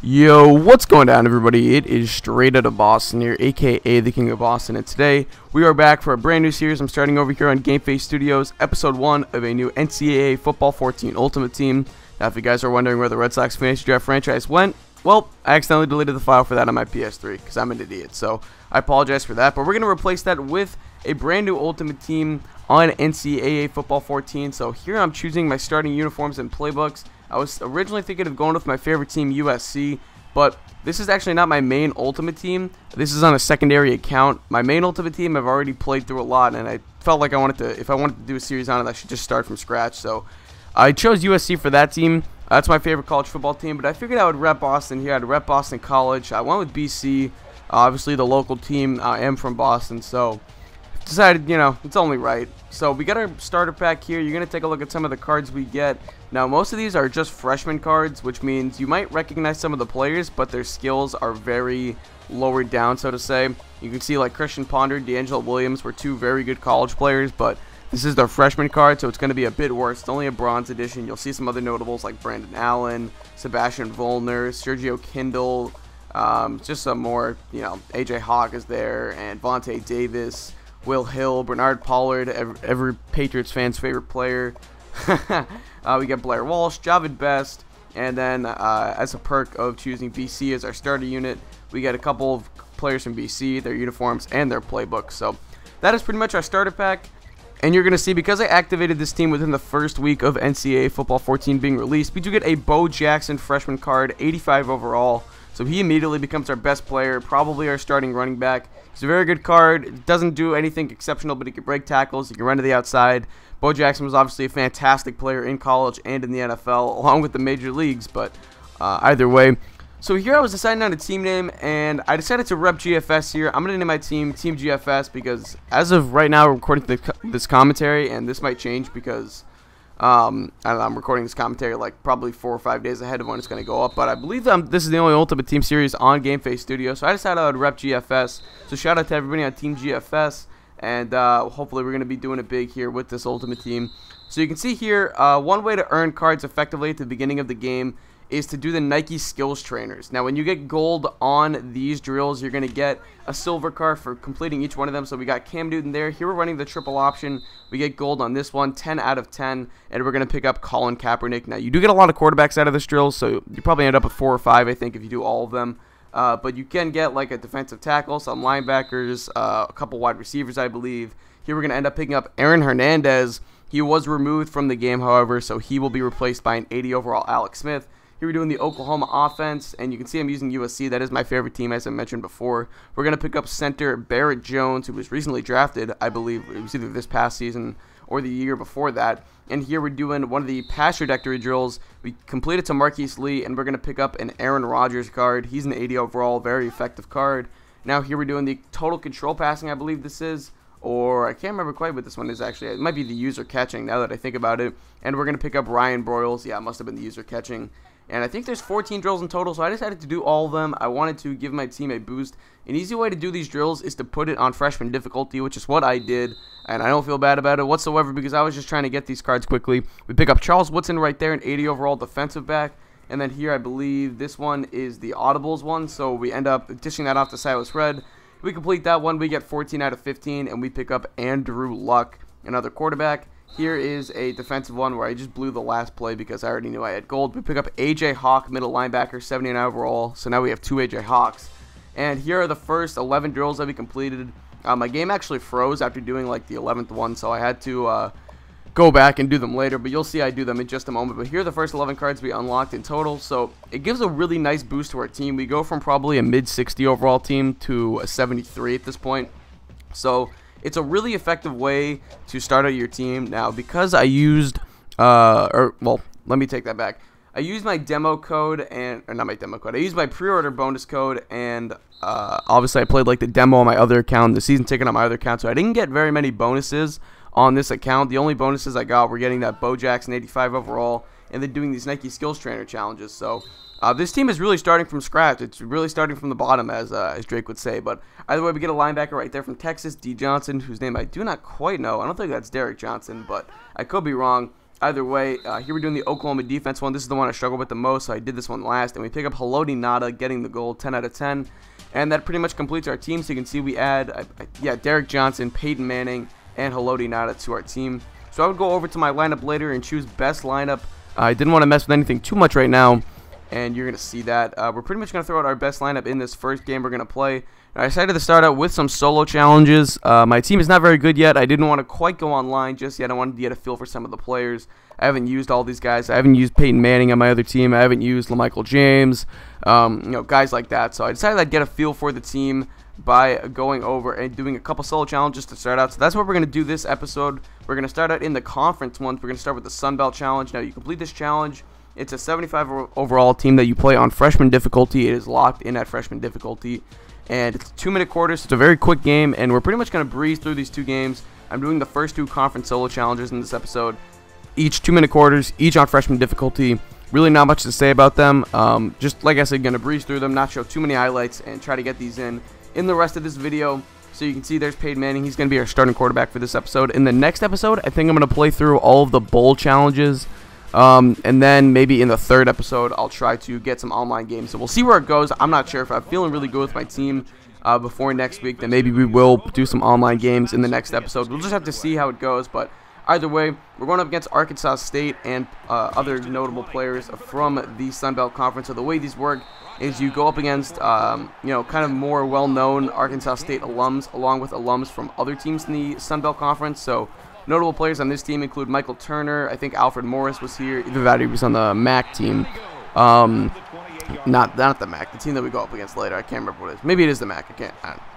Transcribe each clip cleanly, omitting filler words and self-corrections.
Yo, what's going down, everybody? It is Straight Outta Boston here, aka the King of Boston, and today we are back for a brand new series. I'm starting over here on GameFaceStudios, episode 1 of a new NCAA Football 14 Ultimate Team. Now, if you guys are wondering where the Red Sox Fantasy Draft franchise went, well, I accidentally deleted the file for that on my PS3 because I'm an idiot, so I apologize for that. But we're going to replace that with a brand new Ultimate Team on NCAA Football 14. So here I'm choosing my starting uniforms and playbooks. I was originally thinking of going with my favorite team, USC, but this is actually not my main Ultimate Team. This is on a secondary account. My main Ultimate Team I've already played through a lot, and I felt like if I wanted to do a series on it, I should just start from scratch. So I chose USC for that team. That's my favorite college football team, but I figured I would rep Boston here. I'd rep Boston College. I went with BC, obviously the local team. I am from Boston, so decided, it's only right. So we got our starter pack here. You're going to take a look at some of the cards we get. Now, most of these are just freshman cards, which means you might recognize some of the players, but their skills are very lowered down, so to say. You can see like Christian Ponder, D'Angelo Williams were two very good college players, but this is their freshman card, so it's going to be a bit worse. It's only a bronze edition. You'll see some other notables like Brandon Allen, Sebastian Vollner, Sergio Kindle, just some more, AJ Hawk is there, and Vontae Davis, Will Hill, Bernard Pollard, every Patriots fan's favorite player. We got Blair Walsh, Javid Best, and then as a perk of choosing BC as our starter unit, we get a couple of players from BC, their uniforms, and their playbooks. So that is pretty much our starter pack. And you're going to see, because I activated this team within the first week of NCAA Football 14 being released, we do get a Bo Jackson freshman card, 85 overall. So he immediately becomes our best player, probably our starting running back. It's a very good card. It doesn't do anything exceptional, but he can break tackles. He can run to the outside. Bo Jackson was obviously a fantastic player in college and in the NFL, along with the major leagues, but either way. So here I was deciding on a team name, and I decided to rep GFS here. I'm going to name my team Team GFS because as of right now, we're recording this commentary, and this might change because I'm recording this commentary like probably 4 or 5 days ahead of when it's going to go up, but I believe this is the only Ultimate Team series on GameFaceStudios, so I decided I would rep GFS. So shout out to everybody on Team GFS, and hopefully we're going to be doing it big here with this Ultimate Team. So you can see here, one way to earn cards effectively at the beginning of the game is to do the Nike skills trainers. Now, when you get gold on these drills, you're going to get a silver card for completing each one of them. So we got Cam Newton there. Here we're running the triple option. We get gold on this one, 10 out of 10, and we're going to pick up Colin Kaepernick. Now, you do get a lot of quarterbacks out of this drill, so you probably end up with 4 or 5, I think, if you do all of them. But you can get like a defensive tackle, some linebackers, a couple wide receivers, I believe. Here we're going to end up picking up Aaron Hernandez. He was removed from the game, however, so he will be replaced by an 80 overall Alex Smith. Here we're doing the Oklahoma offense, and you can see I'm using USC. That is my favorite team, as I mentioned before. We're going to pick up center Barrett Jones, who was recently drafted, I believe. It was either this past season or the year before that. And here we're doing one of the pass trajectory drills. We completed to Marquise Lee, and we're going to pick up an Aaron Rodgers card. He's an 80 overall, very effective card. Now here we're doing the total control passing, I believe this is. Or I can't remember quite what this one is actually. It might be the user catching now that I think about it. And we're going to pick up Ryan Broyles. Yeah, it must have been the user catching. And I think there's 14 drills in total, so I decided to do all of them. I wanted to give my team a boost. An easy way to do these drills is to put it on freshman difficulty, which is what I did. And I don't feel bad about it whatsoever because I was just trying to get these cards quickly. We pick up Charles Woodson right there, an 80 overall defensive back. And then here I believe this one is the Audibles one, so we end up dishing that off to Silas Red. We complete that one, we get 14 out of 15, and we pick up Andrew Luck, another quarterback. Here is a defensive one where I just blew the last play because I already knew I had gold. We pick up AJ Hawk, middle linebacker, 79 overall, so now we have 2 AJ Hawks. And here are the first 11 drills that we completed. My game actually froze after doing like the 11th one, so I had to go back and do them later, but you'll see I do them in just a moment. But here are the first 11 cards we unlocked in total, so it gives a really nice boost to our team. We go from probably a mid-60 overall team to a 73 at this point, so it's a really effective way to start out your team. Now, because I used, let me take that back. I used my demo code, or not my demo code, I used my pre-order bonus code, and obviously I played like the demo on my other account, the season ticket on my other account, so I didn't get very many bonuses on this account. The only bonuses I got were getting that Bo Jackson 85 overall, and then doing these Nike Skills Trainer challenges. So this team is really starting from scratch. It's really starting from the bottom, as Drake would say. But either way, we get a linebacker right there from Texas, D. Johnson, whose name I do not quite know. I don't think that's Derek Johnson, but I could be wrong. either way, here we're doing the Oklahoma defense one. This is the one I struggled with the most, so I did this one last. And we pick up Haloti Ngata getting the goal, 10 out of 10. And that pretty much completes our team. So you can see we add, Derek Johnson, Peyton Manning, and Haloti Ngata to our team. So I would go over to my lineup later and choose best lineup. I didn't want to mess with anything too much right now, and you're going to see that. We're pretty much going to throw out our best lineup in this first game we're going to play. I decided to start out with some solo challenges. My team is not very good yet. I didn't want to quite go online just yet. I wanted to get a feel for some of the players. I haven't used all these guys. I haven't used Peyton Manning on my other team. I haven't used LaMichael James, guys like that. So I decided I'd get a feel for the team by going over and doing a couple solo challenges to start out. So that's what we're going to do this episode. We're going to start out in the conference ones. We're going to start with the Sun Belt Challenge. Now, you complete this challenge. It's a 75 overall team that you play on freshman difficulty. It is locked in at freshman difficulty. And it's 2-minute quarters. So it's a very quick game, and we're pretty much going to breeze through these 2 games. I'm doing the first 2 conference solo challenges in this episode. Each 2-minute quarters, each on freshman difficulty. Really not much to say about them. Just like I said, going to breeze through them, not show too many highlights, and try to get these in the rest of this video. So you can see there's Peyton Manning. He's going to be our starting quarterback for this episode. In the next episode, I think I'm going to play through all of the bowl challenges. And then maybe in the third episode, I'll try to get some online games. So we'll see where it goes. I'm not sure. If I'm feeling really good with my team before next week, then maybe we will do some online games in the next episode. We'll just have to see how it goes. But either way, we're going up against Arkansas State and other notable players from the Sun Belt Conference. So the way these work is you go up against, kind of more well-known Arkansas State alums, along with alums from other teams in the Sun Belt Conference. So notable players on this team include Michael Turner. I think Alfred Morris was here. Either that or he was on the MAC team. Not the MAC, the team that we go up against later. I can't remember what it is. Maybe it is the MAC.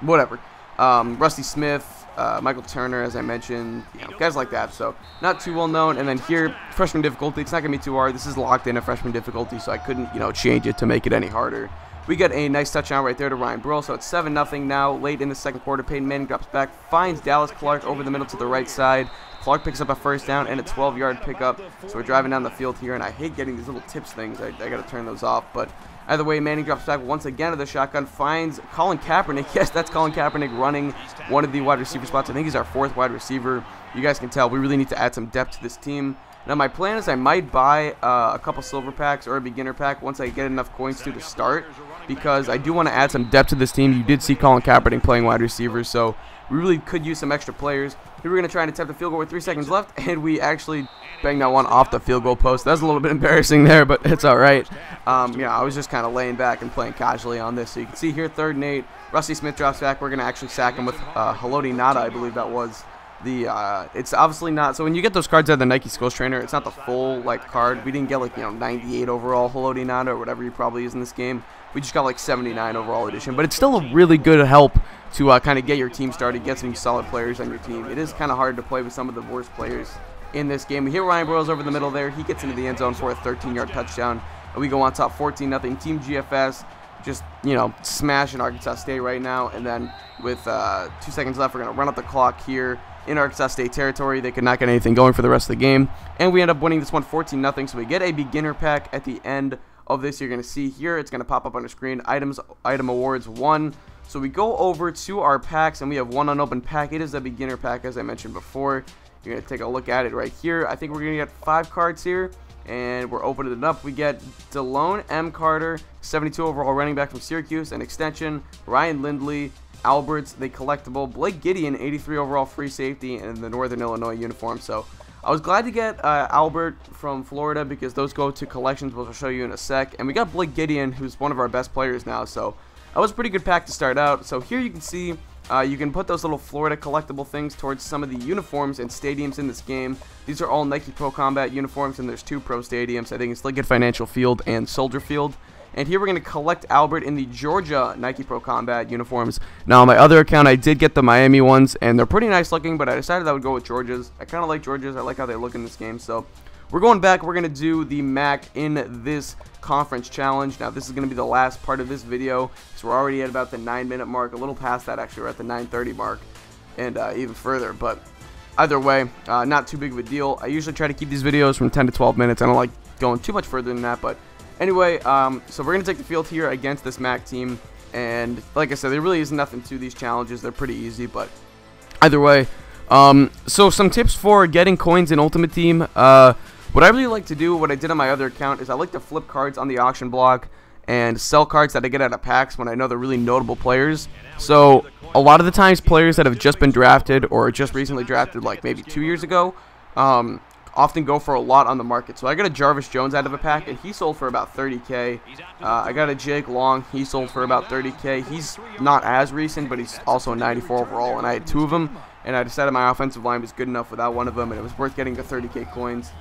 Whatever. Rusty Smith, Michael Turner, as I mentioned, guys like that. So not too well known. And then here, freshman difficulty. It's not gonna be too hard. This is locked in at freshman difficulty, so I couldn't, change it to make it any harder. We get a nice touchdown right there to Ryan Burrell, so it's 7-0 now. Late in the second quarter, Peyton Manning drops back, finds Dallas Clark over the middle to the right side. Clark picks up a first down and a 12-yard pickup. So we're driving down the field here, and I hate getting these little tips things. I got to turn those off. But either way, Manning drops back once again to the shotgun, finds Colin Kaepernick. Yes, that's Colin Kaepernick running one of the wide receiver spots. I think he's our 4th wide receiver. You guys can tell we really need to add some depth to this team. Now, my plan is I might buy a couple silver packs or a beginner pack once I get enough coins to start, because I do want to add some depth to this team. You did see Colin Kaepernick playing wide receiver, so we really could use some extra players. Here we're going to try and attempt a field goal with 3 seconds left, and we actually banged that one off the field goal post. That was a little bit embarrassing there, but it's all right. I was just kind of laying back and playing casually on this. So you can see here, 3rd and 8. Rusty Smith drops back. We're going to actually sack him with Haloti Ngata, I believe that was. It's obviously not, so when you get those cards out of the Nike Skills Trainer, it's not the full card. We didn't get 98 overall Haloti Ngata or whatever he probably is in this game. We just got 79 overall edition, but it's still a really good help to kind of get your team started, get some solid players on your team. It is kind of hard to play with some of the worst players in this game. We hit Ryan Burrows over the middle there. He gets into the end zone for a 13-yard touchdown, and we go on top 14-0. Team GFS just, smashing Arkansas State right now, and then with 2 seconds left, we're going to run up the clock here in Arkansas State territory. They could not get anything going for the rest of the game, and we end up winning this one 14-0. So we get a beginner pack at the end of this. You're going to see here, it's going to pop up on the screen, item awards 1. So we go over to our packs, and we have one unopened pack. It is a beginner pack, as I mentioned before. You're going to take a look at it right here. I think we're going to get 5 cards here, and we're opening it up. We get Delone M. Carter, 72 overall running back from Syracuse, an extension, Ryan Lindley, Alberts, the collectible, Blake Gideon, 83 overall free safety, and the Northern Illinois uniform. So I was glad to get Albert from Florida, because those go to collections, which I'll show you in a sec. And we got Blake Gideon, who's one of our best players now. So that was a pretty good pack to start out. So here you can see you can put those little Florida collectible things towards some of the uniforms and stadiums in this game. These are all Nike Pro Combat uniforms, and there's 2 pro stadiums. I think it's Lincoln Financial Field and Soldier Field. And here we're going to collect Albert in the Georgia Nike Pro Combat uniforms. Now, on my other account, I did get the Miami ones, and they're pretty nice looking, but I decided I would go with Georgia's. I kind of like Georgia's. I like how they look in this game. So we're going back. We're going to do the MAC in this conference challenge. Now, this is going to be the last part of this video, so we're already at about the 9-minute mark. A little past that, actually. We're at the 9:30 mark, and even further. But either way, not too big of a deal. I usually try to keep these videos from 10 to 12 minutes. I don't like going too much further than that, but anyway, so we're going to take the field here against this MAC team, and like I said, there really is nothing to these challenges. They're pretty easy, but either way, So some tips for getting coins in Ultimate Team. What I really like to do, what I did on my other account, is I like to flip cards on the auction block and sell cards that I get out of packs when I know they're really notable players. So a lot of the times players that have just been drafted or just recently drafted, like maybe 2 years ago, often go for a lot on the market. So I got a Jarvis Jones out of a pack, and he sold for about 30K. I got a Jake Long. He sold for about 30K. He's not as recent, but he's also a 94 overall, and I had 2 of them, and I decided my offensive line was good enough without one of them, and it was worth getting the 30K coins.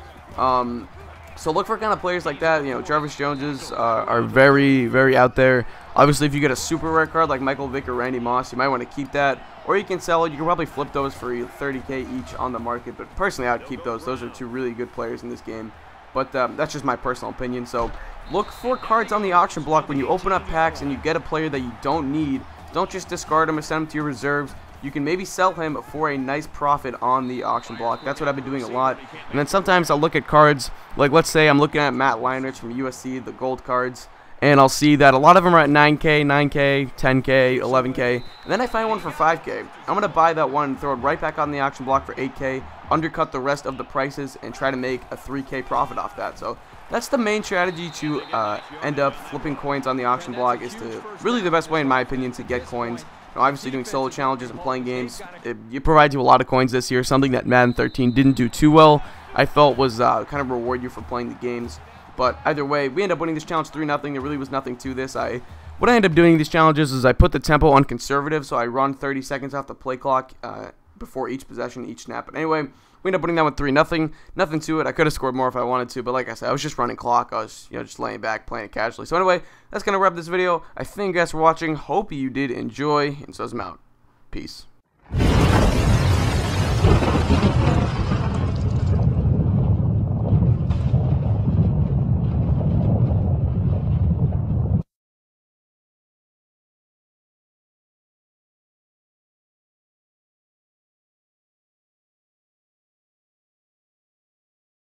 So look for kind of players like that. You know, Jarvis Joneses are very, very out there. Obviously, if you get a super rare card like Michael Vick or Randy Moss, you might want to keep that. Or you can sell it. You can probably flip those for 30K each on the market. But personally, I would keep those. Those are 2 really good players in this game. But that's just my personal opinion. So look for cards on the auction block when you open up packs and you get a player that you don't need. Don't just discard them or send them to your reserves. You can maybe sell him for a nice profit on the auction block. That's what I've been doing a lot. And then sometimes I'll look at cards, like let's say I'm looking at Matt Leinart from USC, the gold cards, and I'll see that a lot of them are at 9K, 9K, 10K, 11K, and then I find one for 5K. I'm going to buy that one and throw it right back on the auction block for 8K, undercut the rest of the prices, and try to make a 3K profit off that. So that's the main strategy to end up flipping coins on the auction block. Is to really the best way, in my opinion, to get coins. Obviously, doing solo challenges and playing games, it provides you a lot of coins this year, something that Madden 13 didn't do too well. I felt was kind of reward you for playing the games. But either way, we ended up winning this challenge 3-0. There really was nothing to this. What I end up doing in these challenges is I put the tempo on conservative, so I run 30 seconds off the play clock before each possession, each snap. But anyway, we ended up winning that one 3-0. Nothing to it. I could have scored more if I wanted to, but like I said, I was just running clock. I was, just laying back, playing it casually. So anyway, that's gonna wrap this video. I thank you guys for watching. Hope you did enjoy, and so I'm out. Peace.